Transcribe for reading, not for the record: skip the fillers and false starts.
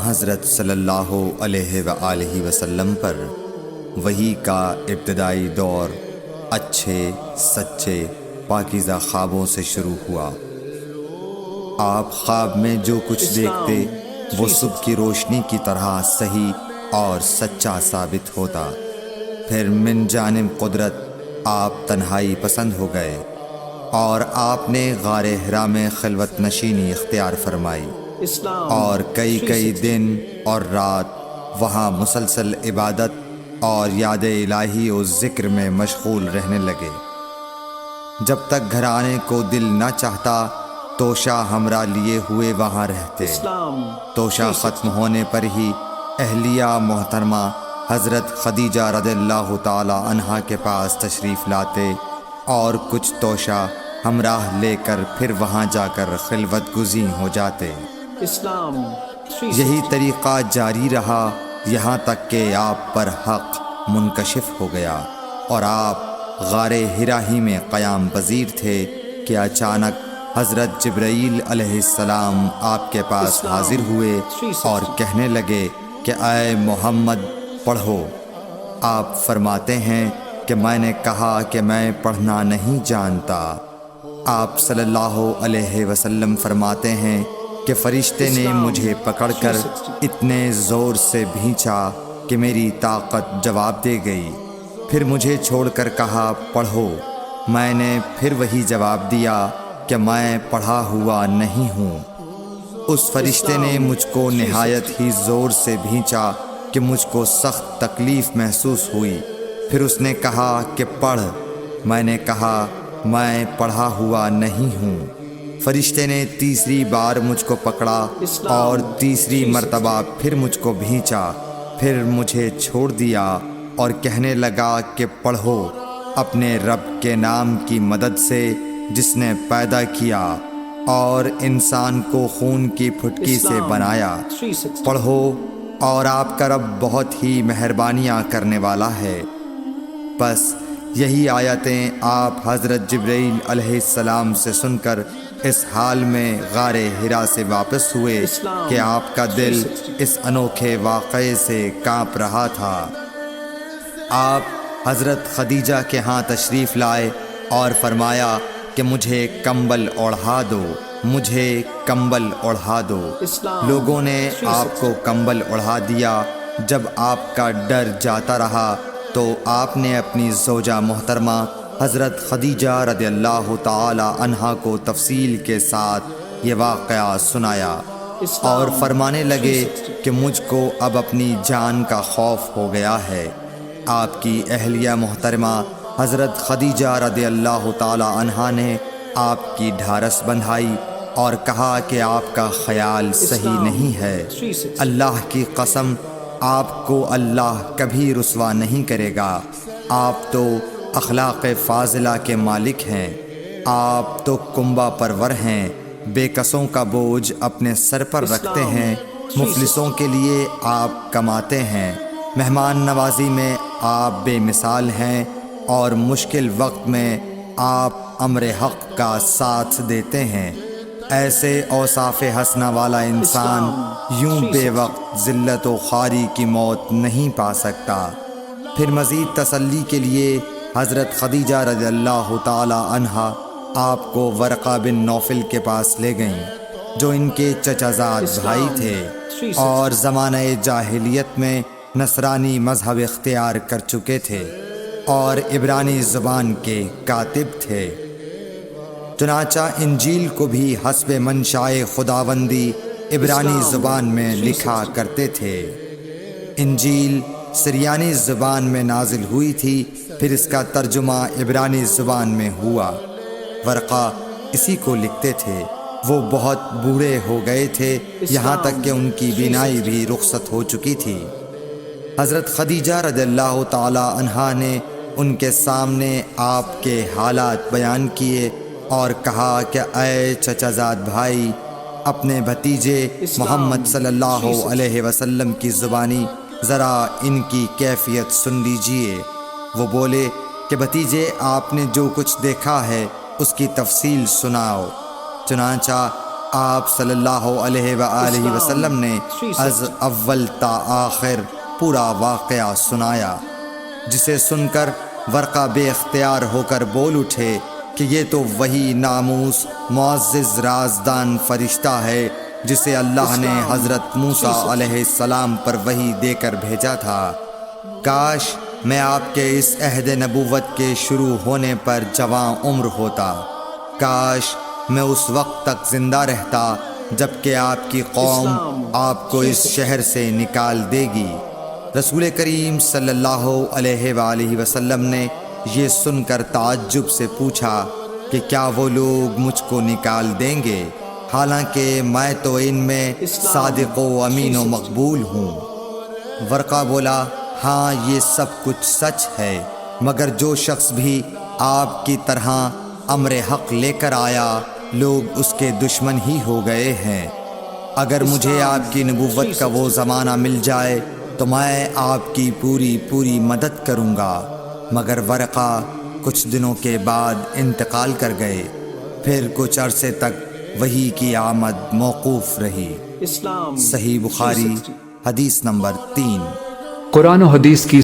حضرت صلی اللہ علیہ وآلہ وسلم پر وحی کا ابتدائی دور اچھے سچے پاکیزہ خوابوں سے شروع ہوا۔ آپ خواب میں جو کچھ دیکھتے وہ صبح کی روشنی کی طرح صحیح اور سچا ثابت ہوتا۔ پھر من جانب قدرت آپ تنہائی پسند ہو گئے اور آپ نے غار حرا میں خلوت نشینی اختیار فرمائی اور کئی دن اور رات وہاں مسلسل عبادت اور یاد الہی و ذکر میں مشغول رہنے لگے۔ جب تک گھر آنے کو دل نہ چاہتا توشہ ہمراہ لیے ہوئے وہاں رہتے۔ توشہ ختم ہونے پر ہی اہلیہ محترمہ حضرت خدیجہ رضی اللہ تعالی عنہا کے پاس تشریف لاتے اور کچھ توشہ ہمراہ لے کر پھر وہاں جا کر خلوت گزین ہو جاتے۔ یہی طریقہ جاری رہا یہاں تک کہ آپ پر حق منکشف ہو گیا اور آپ غار حرا ہی میں قیام پذیر تھے کہ اچانک حضرت جبرائیل علیہ السلام آپ کے پاس حاضر ہوئے اور کہنے لگے کہ اے محمد پڑھو۔ آپ فرماتے ہیں کہ میں نے کہا کہ میں پڑھنا نہیں جانتا۔ آپ صلی اللہ علیہ وسلم فرماتے ہیں کہ فرشتے نے مجھے پکڑ کر اتنے زور سے بھینچا کہ میری طاقت جواب دے گئی۔ پھر مجھے چھوڑ کر کہا پڑھو۔ میں نے پھر وہی جواب دیا کہ میں پڑھا ہوا نہیں ہوں۔ اس فرشتے نے مجھ کو نہایت ہی زور سے بھینچا کہ مجھ کو سخت تکلیف محسوس ہوئی۔ پھر اس نے کہا کہ پڑھ۔ میں نے کہا میں پڑھا ہوا نہیں ہوں۔ فرشتے نے تیسری بار مجھ کو پکڑا اور تیسری مرتبہ پھر مجھ کو بھینچا۔ پھر مجھے چھوڑ دیا اور کہنے لگا کہ پڑھو اپنے رب کے نام کی مدد سے جس نے پیدا کیا اور انسان کو خون کی پھٹکی سے بنایا۔ پڑھو اور آپ کا رب بہت ہی مہربانیاں کرنے والا ہے۔ بس یہی آیتیں آپ حضرت جبرائیل علیہ السلام سے سن کر اس حال میں غار حرا سے واپس ہوئے کہ آپ کا دل اس انوکھے واقعے سے کانپ رہا تھا۔ آپ حضرت خدیجہ کے ہاں تشریف لائے اور فرمایا کہ مجھے کمبل اوڑھا دو، مجھے کمبل اوڑھا دو۔ لوگوں نے آپ کو کمبل اوڑھا دیا۔ جب آپ کا ڈر جاتا رہا تو آپ نے اپنی زوجہ محترمہ حضرت خدیجہ رضی اللہ تعالی عنہا کو تفصیل کے ساتھ یہ واقعہ سنایا اور فرمانے لگے کہ مجھ کو اب اپنی جان کا خوف ہو گیا ہے۔ آپ کی اہلیہ محترمہ حضرت خدیجہ رضی اللہ تعالی عنہا نے آپ کی ڈھارس بندھائی اور کہا کہ آپ کا خیال صحیح نہیں ہے۔ اللہ کی قسم آپ کو اللہ کبھی رسوا نہیں کرے گا۔ آپ تو اخلاق فاضلہ کے مالک ہیں۔ آپ تو کنبہ پرور ہیں، بے کسوں کا بوجھ اپنے سر پر رکھتے ہیں، مفلسوں کے لیے آپ کماتے ہیں، مہمان نوازی میں آپ بے مثال ہیں اور مشکل وقت میں آپ امر حق کا ساتھ دیتے ہیں۔ ایسے اوصاف حسنہ والا انسان یوں بے وقت ذلت و خواری کی موت نہیں پا سکتا۔ پھر مزید تسلی کے لیے حضرت خدیجہ رضی اللہ تعالی عنہا آپ کو ورقہ بن نوفل کے پاس لے گئیں جو ان کے چچا زاد بھائی تھے اور زمانہ جاہلیت میں نصرانی مذہب اختیار کر چکے تھے اور عبرانی زبان کے کاتب تھے۔ چنانچہ انجیل کو بھی حسب منشائے خداوندی عبرانی زبان میں لکھا کرتے تھے۔ انجیل سریانی زبان میں نازل ہوئی تھی، پھر اس کا ترجمہ عبرانی زبان میں ہوا۔ ورقہ اسی کو لکھتے تھے۔ وہ بہت بوڑھے ہو گئے تھے، یہاں تک کہ ان کی بینائی بھی رخصت ہو چکی تھی۔ حضرت خدیجہ رضی اللہ تعالی عنہا نے ان کے سامنے آپ کے حالات بیان کیے اور کہا کہ اے چچا زاد بھائی، اپنے بھتیجے محمد صلی اللہ علیہ وسلم کی زبانی ذرا ان کی کیفیت سن لیجئے۔ وہ بولے کہ بھتیجے، آپ نے جو کچھ دیکھا ہے اس کی تفصیل سناؤ۔ چنانچہ آپ صلی اللہ علیہ وآلہ وسلم نے از اول تا آخر پورا واقعہ سنایا، جسے سن کر ورقہ بے اختیار ہو کر بول اٹھے کہ یہ تو وہی ناموس معزز رازدان فرشتہ ہے جسے اللہ نے حضرت موسیٰ علیہ السلام پر وحی دے کر بھیجا تھا۔ کاش میں آپ کے اس عہد نبوت کے شروع ہونے پر جواں عمر ہوتا، کاش میں اس وقت تک زندہ رہتا جب کہ آپ کی قوم آپ کو اس شہر سے نکال دے گی۔ رسول کریم صلی اللہ علیہ وآلہ وسلم نے یہ سن کر تعجب سے پوچھا کہ کیا وہ لوگ مجھ کو نکال دیں گے، حالانکہ میں تو ان میں صادق و امین و مقبول ہوں۔ ورقہ بولا، ہاں یہ سب کچھ سچ ہے، مگر جو شخص بھی آپ کی طرح امر حق لے کر آیا لوگ اس کے دشمن ہی ہو گئے ہیں۔ اگر مجھے آپ کی نبوت کا وہ زمانہ مل جائے تو میں آپ کی پوری مدد کروں گا، مگر ورقہ کچھ دنوں کے بعد انتقال کر گئے، پھر کچھ عرصے تک وحی کی آمد موقوف رہی۔ صحیح بخاری حدیث نمبر 3۔ قرآن و حدیث کی